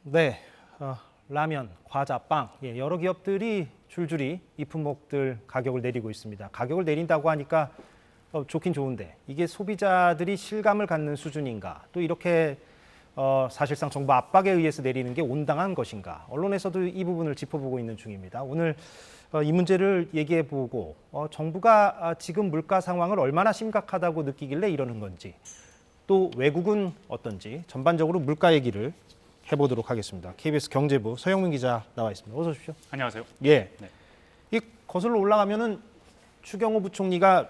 네, 라면, 과자, 빵, 여러 기업들이 줄줄이 이 품목들 가격을 내리고 있습니다. 가격을 내린다고 하니까 좋긴 좋은데 이게 소비자들이 실감을 갖는 수준인가? 또 이렇게 사실상 정부 압박에 의해서 내리는 게 온당한 것인가? 언론에서도 이 부분을 짚어보고 있는 중입니다. 오늘 이 문제를 얘기해보고 정부가 지금 물가 상황을 얼마나 심각하다고 느끼길래 이러는 건지, 또 외국은 어떤지 전반적으로 물가 얘기를 해보도록 하겠습니다. KBS 경제부 서영민 기자 나와 있습니다. 어서 오십시오. 안녕하세요. 예. 네. 이 거슬러 올라가면은 추경호 부총리가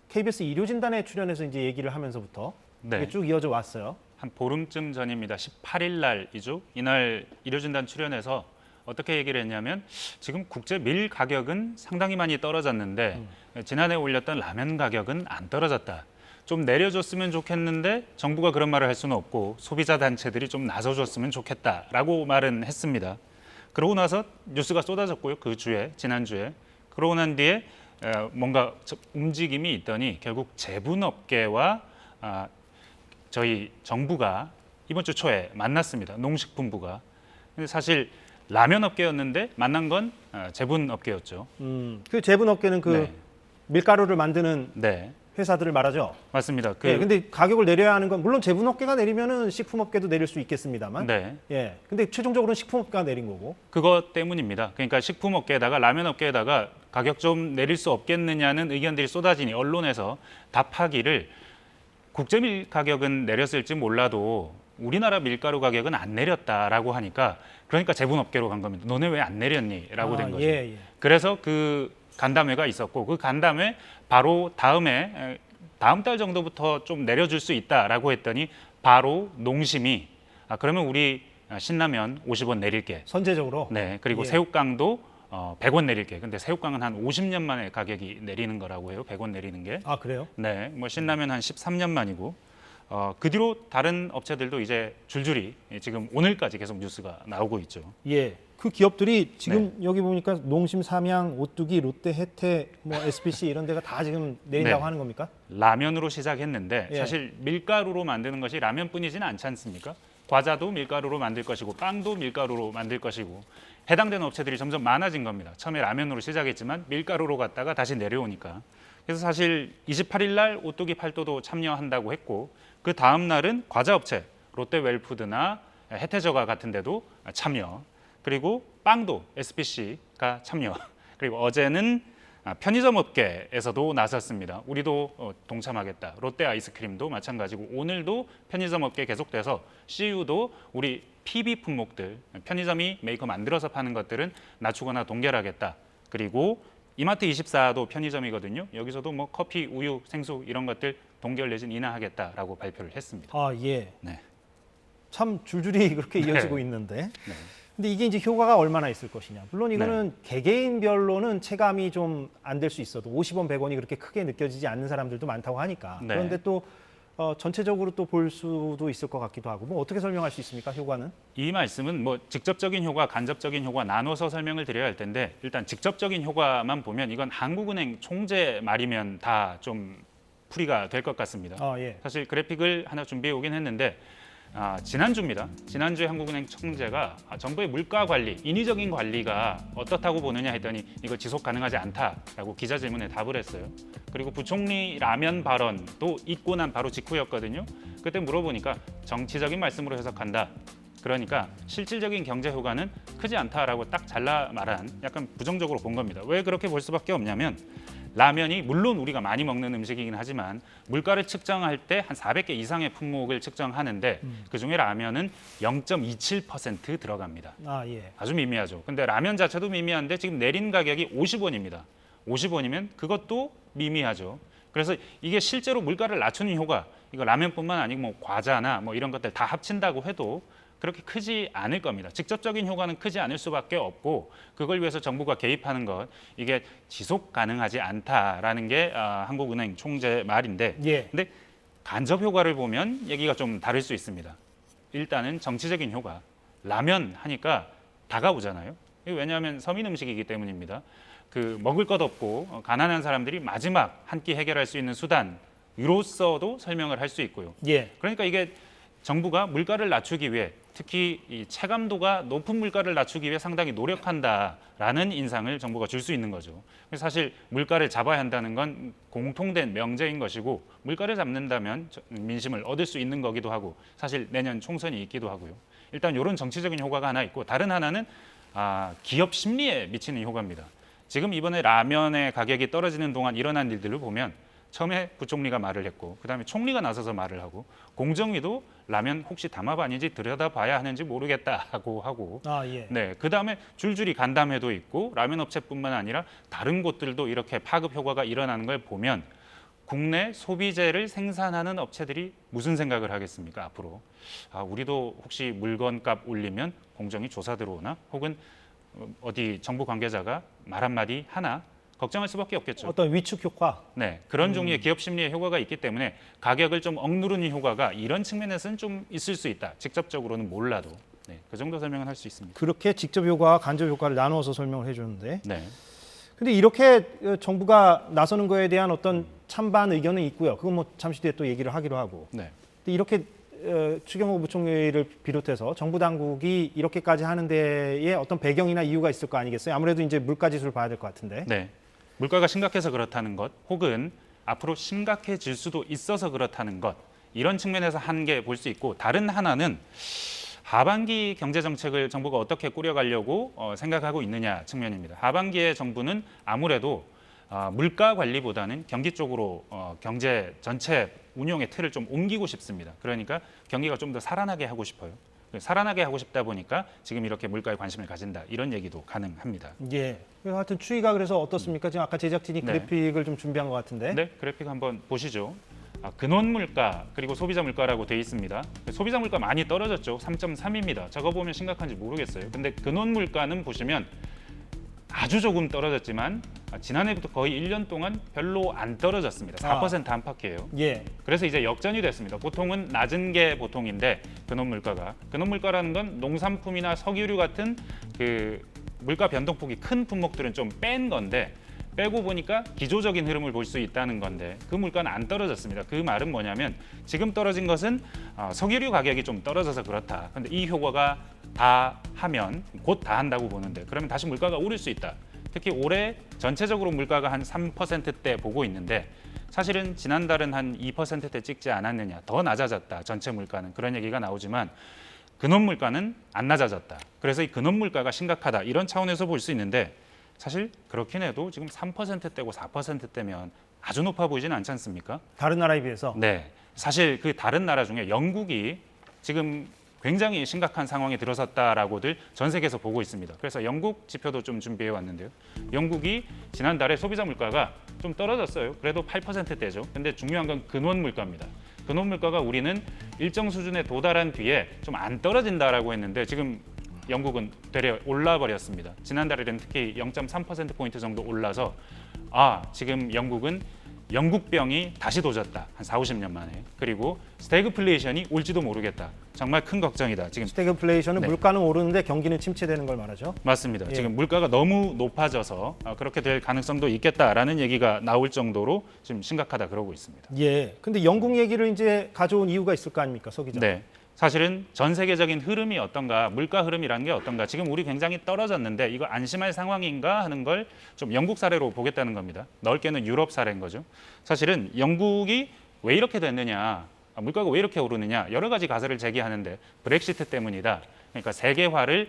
KBS 일요진단에 출연해서 이제 얘기를 하면서부터 네. 이게 쭉 이어져 왔어요. 한 보름쯤 전입니다. 18일 날이죠. 이날 일요진단 출연해서 어떻게 얘기를 했냐면 지금 국제 밀 가격은 상당히 많이 떨어졌는데 지난해 올렸던 라면 가격은 안 떨어졌다. 좀 내려줬으면 좋겠는데 정부가 그런 말을 할 수는 없고 소비자 단체들이 좀 나서줬으면 좋겠다라고 말은 했습니다. 그러고 나서 뉴스가 쏟아졌고요. 그 주에, 지난주에. 그러고 난 뒤에 뭔가 움직임이 있더니 결국 제분업계와 저희 정부가 이번 주 초에 만났습니다. 농식품부가. 근데 사실 라면 업계였는데 만난 건 제분업계였죠. 그 제분업계는 그 네. 밀가루를 만드는 네, 회사들을 말하죠. 맞습니다. 근데 가격을 내려야 하는 건 물론 제분업계가 내리면은 식품업계도 내릴 수 있겠습니다만. 네, 근데 최종적으로는 식품업계가 내린 거고. 그것 때문입니다. 그러니까 식품업계에다가 라면업계에다가 가격 좀 내릴 수 없겠느냐는 의견들이 쏟아지니 언론에서 답하기를 국제밀 가격은 내렸을지 몰라도 우리나라 밀가루 가격은 안 내렸다라고 하니까 그러니까 제분업계로 간 겁니다. 너네 왜 안 내렸니? 라고 된 거죠. 그래서 그 간담회가 있었고 그 간담회 바로 다음 달 정도부터 좀 내려줄 수 있다라고 했더니 바로 농심이 그러면 우리 신라면 50원 내릴게. 선제적으로. 네, 그리고 새우깡도 100원 내릴게. 근데 새우깡은 한 50년 만에 가격이 내리는 거라고 해요. 100원 내리는 게. 아, 그래요? 네, 뭐 신라면 한 13년 만이고 그 뒤로 다른 업체들도 이제 줄줄이 지금 오늘까지 계속 뉴스가 나오고 있죠. 예. 그 기업들이 지금 여기 보니까 농심, 삼양, 오뚜기, 롯데, 혜태, 뭐 SPC 이런 데가 다 지금 내린다고 하는 겁니까? 라면으로 시작했는데 사실 밀가루로 만드는 것이 라면뿐이지는 않지 않습니까? 과자도 밀가루로 만들 것이고 빵도 밀가루로 만들 것이고 해당되는 업체들이 점점 많아진 겁니다. 처음에 라면으로 시작했지만 밀가루로 갔다가 다시 내려오니까. 그래서 사실 28일 날 오뚜기 팔도도 참여한다고 했고 그 다음 날은 과자 업체 롯데웰푸드나 혜태저가 같은 데도 참여. 그리고 빵도 SPC가 참여. 그리고 어제는 편의점 업계에서도 나섰습니다. 우리도 동참하겠다. 롯데 아이스크림도 마찬가지고 오늘도 편의점 업계 계속돼서 CU도 우리 PB 품목들, 편의점이 메이커 만들어서 파는 것들은 낮추거나 동결하겠다. 그리고 이마트24도 편의점이거든요. 여기서도 뭐 커피, 우유, 생수 이런 것들 동결 내진 인하하겠다라고 발표를 했습니다. 아, 예. 네. 참 줄줄이 그렇게 이어지고 있는데. 네. 근데 이게 이제 효과가 얼마나 있을 것이냐. 물론 이거는 개개인별로는 체감이 좀 안 될 수 있어도 50원, 100원이 그렇게 크게 느껴지지 않는 사람들도 많다고 하니까. 그런데 또 전체적으로 또 볼 수도 있을 것 같기도 하고. 뭐 어떻게 설명할 수 있습니까? 효과는? 이 말씀은 뭐 직접적인 효과, 간접적인 효과 나눠서 설명을 드려야 할 텐데 일단 직접적인 효과만 보면 이건 한국은행 총재 말이면 다 좀 풀이가 될 것 같습니다. 사실 그래픽을 하나 준비해 오긴 했는데 지난주입니다. 지난주에 한국은행 총재가 정부의 물가 관리, 인위적인 관리가 어떻다고 보느냐 했더니 이거 지속 가능하지 않다라고 기자 질문에 답을 했어요. 그리고 부총리 라면 발언도 있고 난 바로 직후였거든요. 그때 물어보니까 정치적인 말씀으로 해석한다. 그러니까 실질적인 경제 효과는 크지 않다라고 딱 잘라 말한 약간 부정적으로 본 겁니다. 왜 그렇게 볼 수밖에 없냐면 라면이 물론 우리가 많이 먹는 음식이긴 하지만 물가를 측정할 때 한 400개 이상의 품목을 측정하는데 그중에 라면은 0.27% 들어갑니다. 아주 미미하죠. 근데 라면 자체도 미미한데 지금 내린 가격이 50원입니다. 50원이면 그것도 미미하죠. 그래서 이게 실제로 물가를 낮추는 효과, 이거 라면뿐만 아니고 뭐 과자나 뭐 이런 것들 다 합친다고 해도 그렇게 크지 않을 겁니다. 직접적인 효과는 크지 않을 수밖에 없고 그걸 위해서 정부가 개입하는 것 이게 지속 가능하지 않다라는 게 한국은행 총재 말인데 근데 간접 효과를 보면 얘기가 좀 다를 수 있습니다. 일단은 정치적인 효과. 라면 하니까 다가오잖아요. 왜냐하면 서민 음식이기 때문입니다. 그 먹을 것 없고 가난한 사람들이 마지막 한 끼 해결할 수 있는 수단 이로써도 설명을 할 수 있고요. 예. 그러니까 이게 정부가 물가를 낮추기 위해 특히 이 체감도가 높은 물가를 낮추기 위해 상당히 노력한다라는 인상을 정부가 줄 수 있는 거죠. 그래서 사실 물가를 잡아야 한다는 건 공통된 명제인 것이고 물가를 잡는다면 민심을 얻을 수 있는 거기도 하고 사실 내년 총선이 있기도 하고요. 일단 이런 정치적인 효과가 하나 있고 다른 하나는 기업 심리에 미치는 효과입니다. 지금 이번에 라면의 가격이 떨어지는 동안 일어난 일들을 보면 처음에 부총리가 말을 했고 그다음에 총리가 나서서 말을 하고 공정위도 라면 혹시 담합아닌지 들여다봐야 하는지 모르겠다고 하고 예. 네, 그다음에 줄줄이 간담회도 있고 라면 업체뿐만 아니라 다른 곳들도 이렇게 파급 효과가 일어나는 걸 보면 국내 소비재를 생산하는 업체들이 무슨 생각을 하겠습니까? 앞으로 우리도 혹시 물건값 올리면 공정위 조사 들어오나 혹은 어디 정부 관계자가 말 한마디 하나 걱정할 수밖에 없겠죠. 어떤 위축 효과. 네, 그런 종류의 기업 심리의 효과가 있기 때문에 가격을 좀 억누르는 효과가 이런 측면에서는 좀 있을 수 있다. 직접적으로는 몰라도 네, 그 정도 설명은 할 수 있습니다. 그렇게 직접 효과와 간접 효과를 나누어서 설명을 해주는데. 네. 근데 이렇게 정부가 나서는 거에 대한 어떤 찬반 의견은 있고요. 그건 뭐 잠시 뒤에 또 얘기를 하기로 하고. 네. 근데 이렇게 추경호 부총리를 비롯해서 정부 당국이 이렇게까지 하는 데에 어떤 배경이나 이유가 있을 거 아니겠어요? 아무래도 이제 물가 지수를 봐야 될 것 같은데. 네. 물가가 심각해서 그렇다는 것 혹은 앞으로 심각해질 수도 있어서 그렇다는 것 이런 측면에서 한 개 볼 수 있고 다른 하나는 하반기 경제 정책을 정부가 어떻게 꾸려가려고 생각하고 있느냐 측면입니다. 하반기에 정부는 아무래도 물가 관리보다는 경기 쪽으로 경제 전체 운용의 틀을 좀 옮기고 싶습니다. 그러니까 경기가 좀 더 살아나게 하고 싶어요. 살아나게 하고 싶다 보니까 지금 이렇게 물가에 관심을 가진다 이런 얘기도 가능합니다. 예. 하여튼 추이가 그래서 어떻습니까? 지금 아까 제작진이 네. 그래픽을 좀 준비한 것 같은데. 네, 그래픽 한번 보시죠. 근원 물가 그리고 소비자 물가라고 돼 있습니다. 소비자 물가 많이 떨어졌죠. 3.3입니다. 저거 보면 심각한지 모르겠어요. 근데 근원 물가는 보시면 아주 조금 떨어졌지만 지난해부터 거의 1년 동안 별로 안 떨어졌습니다. 4% 안팎이에요. 예. 그래서 이제 역전이 됐습니다. 보통은 낮은 게 보통인데 근원 물가라는 건 농산품이나 석유류 같은 그 물가 변동폭이 큰 품목들은 좀 뺀 건데 빼고 보니까 기조적인 흐름을 볼 수 있다는 건데 그 물가는 안 떨어졌습니다. 그 말은 뭐냐면 지금 떨어진 것은 석유류 가격이 좀 떨어져서 그렇다. 근데 이 효과가 다 하면 곧 다 한다고 보는데 그러면 다시 물가가 오를 수 있다. 특히 올해 전체적으로 물가가 한 3%대 보고 있는데 사실은 지난달은 한 2%대 찍지 않았느냐. 더 낮아졌다. 전체 물가는. 그런 얘기가 나오지만 근원 물가는 안 낮아졌다. 그래서 이 근원 물가가 심각하다. 이런 차원에서 볼 수 있는데 사실 그렇긴 해도 지금 3%대고 4%대면 아주 높아 보이지는 않지 않습니까? 다른 나라에 비해서. 네. 사실 그 다른 나라 중에 영국이 지금 굉장히 심각한 상황에 들어섰다라고들 전 세계에서 보고 있습니다. 그래서 영국 지표도 좀 준비해 왔는데요. 영국이 지난달에 소비자 물가가 좀 떨어졌어요. 그래도 8%대죠. 근데 중요한 건 근원 물가입니다. 근원 물가가 우리는 일정 수준에 도달한 뒤에 좀 안 떨어진다라고 했는데 지금 영국은 되려 올라 버렸습니다. 지난달에는 특히 0.3%포인트 정도 올라서 지금 영국은 영국병이 다시 도졌다. 한 4, 50년 만에. 그리고 스태그플레이션이 올지도 모르겠다. 정말 큰 걱정이다. 지금 스태그플레이션은 네. 물가는 오르는데 경기는 침체되는 걸 말하죠. 맞습니다. 예. 지금 물가가 너무 높아져서 그렇게 될 가능성도 있겠다라는 얘기가 나올 정도로 지금 심각하다 그러고 있습니다. 예. 근데 영국 얘기를 이제 가져온 이유가 있을 거 아닙니까, 서 기자? 네. 사실은 전 세계적인 흐름이 어떤가, 물가 흐름이라는 게 어떤가, 지금 우리 굉장히 떨어졌는데 이거 안심할 상황인가 하는 걸 좀 영국 사례로 보겠다는 겁니다. 넓게는 유럽 사례인 거죠. 사실은 영국이 왜 이렇게 됐느냐, 물가가 왜 이렇게 오르느냐, 여러 가지 가설을 제기하는데 브렉시트 때문이다. 그러니까 세계화를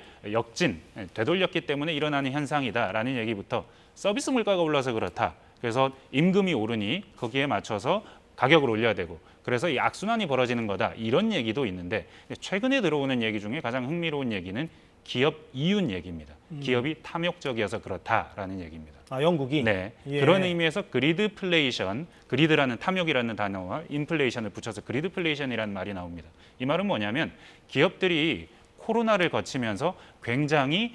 되돌렸기 때문에 일어나는 현상이다라는 얘기부터 서비스 물가가 올라서 그렇다. 그래서 임금이 오르니 거기에 맞춰서 가격을 올려야 되고 그래서 이 악순환이 벌어지는 거다 이런 얘기도 있는데 최근에 들어오는 얘기 중에 가장 흥미로운 얘기는 기업 이윤 얘기입니다. 기업이 탐욕적이어서 그렇다라는 얘기입니다. 영국이? 네, 예. 그런 의미에서 그리드플레이션, 그리드라는 탐욕이라는 단어와 인플레이션을 붙여서 그리드플레이션이라는 말이 나옵니다. 이 말은 뭐냐면 기업들이 코로나를 거치면서 굉장히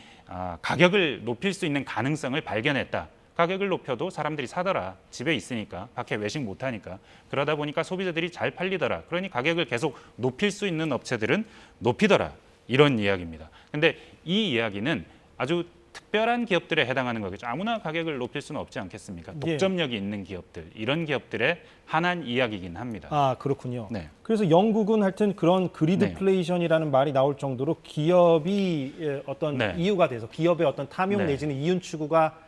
가격을 높일 수 있는 가능성을 발견했다. 가격을 높여도 사람들이 사더라. 집에 있으니까 밖에 외식 못하니까. 그러다 보니까 소비자들이 잘 팔리더라. 그러니 가격을 계속 높일 수 있는 업체들은 높이더라. 이런 이야기입니다. 근데 이 이야기는 아주 특별한 기업들에 해당하는 거겠죠. 아무나 가격을 높일 수는 없지 않겠습니까? 독점력이 있는 기업들, 이런 기업들의 한한 이야기이긴 합니다. 아, 그렇군요. 네. 그래서 영국은 하여튼 그런 그리드플레이션이라는 말이 나올 정도로 기업이 어떤 네. 이유가 돼서 기업의 어떤 탐욕 네. 내지는 이윤 추구가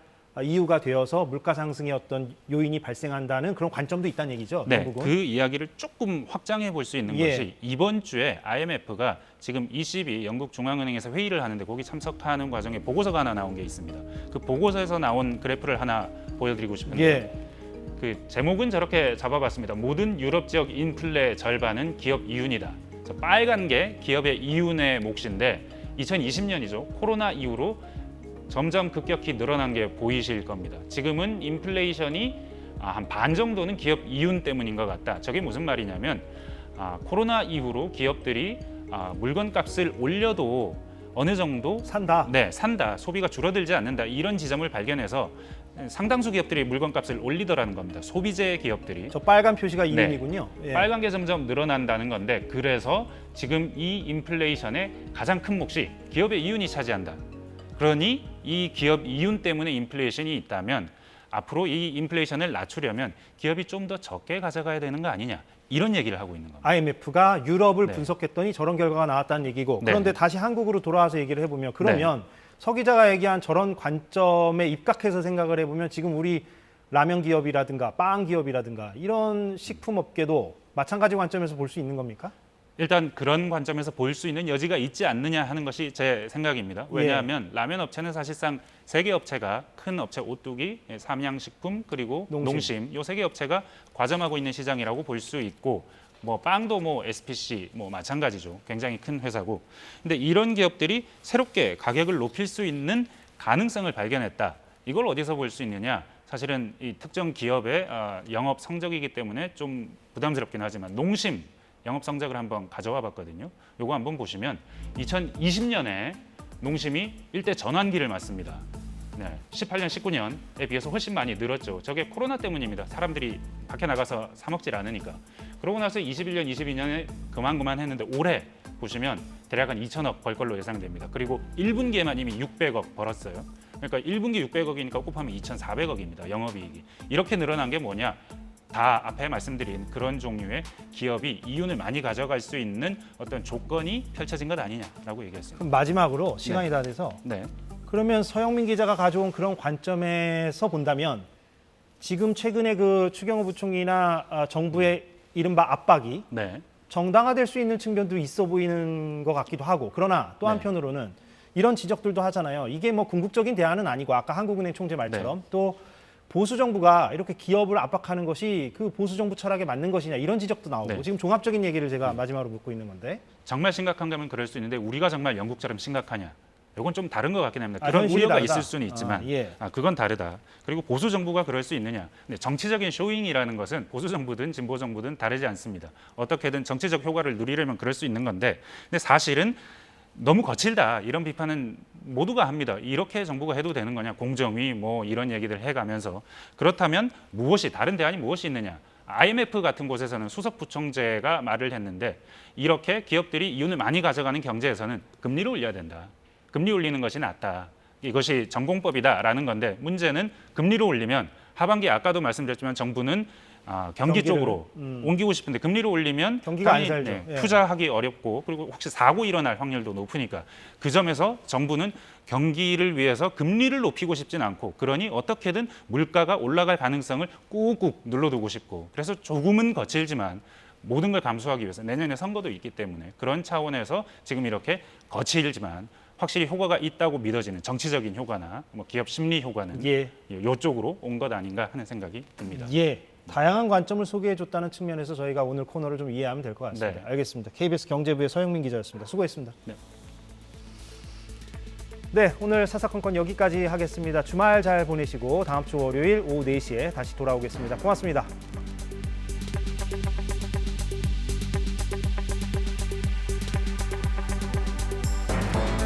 이유가 되어서 물가 상승의 어떤 요인이 발생한다는 그런 관점도 있다는 얘기죠. 네, 영국은. 그 이야기를 조금 확장해 볼 수 있는 것이 이번 주에 IMF가 지금 22 영국 중앙은행에서 회의를 하는데 거기 참석하는 과정에 보고서가 하나 나온 게 있습니다. 그 보고서에서 나온 그래프를 하나 보여드리고 싶은데 그 제목은 저렇게 잡아봤습니다. 모든 유럽 지역 인플레 절반은 기업 이윤이다. 빨간 게 기업의 이윤의 몫인데 2020년이죠. 코로나 이후로 점점 급격히 늘어난 게 보이실 겁니다. 지금은 인플레이션이 한 반 정도는 기업 이윤 때문인 것 같다. 저게 무슨 말이냐면 코로나 이후로 기업들이 물건 값을 올려도 어느 정도 산다. 네, 산다. 소비가 줄어들지 않는다. 이런 지점을 발견해서 상당수 기업들이 물건 값을 올리더라는 겁니다. 소비재 기업들이. 저 빨간 표시가 이윤이군요. 예. 빨간 게 점점 늘어난다는 건데 그래서 지금 이 인플레이션의 가장 큰 몫이 기업의 이윤이 차지한다. 그러니 이 기업 이윤 때문에 인플레이션이 있다면 앞으로 이 인플레이션을 낮추려면 기업이 좀 더 적게 가져가야 되는 거 아니냐 이런 얘기를 하고 있는 겁니다. IMF가 유럽을 분석했더니 저런 결과가 나왔다는 얘기고 그런데 다시 한국으로 돌아와서 얘기를 해보면 그러면 서 기자가 얘기한 저런 관점에 입각해서 생각을 해보면 지금 우리 라면 기업이라든가 빵 기업이라든가 이런 식품업계도 마찬가지 관점에서 볼 수 있는 겁니까? 일단 그런 관점에서 볼 수 있는 여지가 있지 않느냐 하는 것이 제 생각입니다. 왜냐하면 라면 업체는 사실상 세 개 업체가 큰 업체 오뚜기, 삼양식품 그리고 농심 이 세 개 업체가 과점하고 있는 시장이라고 볼 수 있고 뭐 빵도 뭐 SPC 뭐 마찬가지죠. 굉장히 큰 회사고. 근데 이런 기업들이 새롭게 가격을 높일 수 있는 가능성을 발견했다. 이걸 어디서 볼 수 있느냐? 사실은 이 특정 기업의 영업 성적이기 때문에 좀 부담스럽긴 하지만 농심 영업 성적을 한번 가져와 봤거든요. 요거 한번 보시면 2020년에 농심이 일대 전환기를 맞습니다. 네, 18년, 19년에 비해서 훨씬 많이 늘었죠. 저게 코로나 때문입니다. 사람들이 밖에 나가서 사 먹질 않으니까. 그러고 나서 21년, 22년에 그만 했는데 올해 보시면 대략 한 2천억 벌 걸로 예상됩니다. 그리고 1분기에만 이미 600억 벌었어요. 그러니까 1분기 600억이니까 곱하면 2,400억입니다. 영업이익이. 이렇게 늘어난 게 뭐냐? 다 앞에 말씀드린 그런 종류의 기업이 이윤을 많이 가져갈 수 있는 어떤 조건이 펼쳐진 것 아니냐라고 얘기했습니다. 그럼 마지막으로 시간이 다 돼서 그러면 서영민 기자가 가져온 그런 관점에서 본다면 지금 최근에 그 추경호 부총리나 정부의 이른바 압박이 정당화될 수 있는 측면도 있어 보이는 것 같기도 하고 그러나 또 한편으로는 이런 지적들도 하잖아요. 이게 뭐 궁극적인 대안은 아니고 아까 한국은행 총재 말처럼 또 보수 정부가 이렇게 기업을 압박하는 것이 그 보수 정부 철학에 맞는 것이냐 이런 지적도 나오고 지금 종합적인 얘기를 제가 마지막으로 묻고 있는 건데 정말 심각한 거면 그럴 수 있는데 우리가 정말 영국처럼 심각하냐? 이건 좀 다른 것 같긴 합니다. 그런 우려가 다르다. 있을 수는 있지만 그건 다르다. 그리고 보수 정부가 그럴 수 있느냐? 근데 정치적인 쇼잉이라는 것은 보수 정부든 진보 정부든 다르지 않습니다. 어떻게든 정치적 효과를 누리려면 그럴 수 있는 건데 근데 사실은 너무 거칠다 이런 비판은 모두가 합니다. 이렇게 정부가 해도 되는 거냐? 공정위 뭐 이런 얘기들 해가면서 그렇다면 무엇이 다른 대안이 무엇이 있느냐? IMF 같은 곳에서는 수석 부총재가 말을 했는데 이렇게 기업들이 이윤을 많이 가져가는 경제에서는 금리를 올려야 된다. 금리 올리는 것이 낫다. 이것이 전공법이다라는 건데 문제는 금리를 올리면 하반기 아까도 말씀드렸지만 정부는 경기 쪽으로 옮기고 싶은데 금리를 올리면 경기가 안 살죠. 투자하기 어렵고 그리고 혹시 사고 일어날 확률도 높으니까 그 점에서 정부는 경기를 위해서 금리를 높이고 싶진 않고 그러니 어떻게든 물가가 올라갈 가능성을 꾹꾹 눌러두고 싶고 그래서 조금은 거칠지만 모든 걸 감수하기 위해서 내년에 선거도 있기 때문에 그런 차원에서 지금 이렇게 거칠지만 확실히 효과가 있다고 믿어지는 정치적인 효과나 뭐 기업 심리 효과는 이쪽으로 온 것 아닌가 하는 생각이 듭니다. 다양한 관점을 소개해줬다는 측면에서 저희가 오늘 코너를 좀 이해하면 될 것 같습니다. 알겠습니다. KBS 경제부의 서영민 기자였습니다. 수고했습니다. 네, 오늘 사사건건 여기까지 하겠습니다. 주말 잘 보내시고 다음 주 월요일 오후 4시에 다시 돌아오겠습니다. 고맙습니다.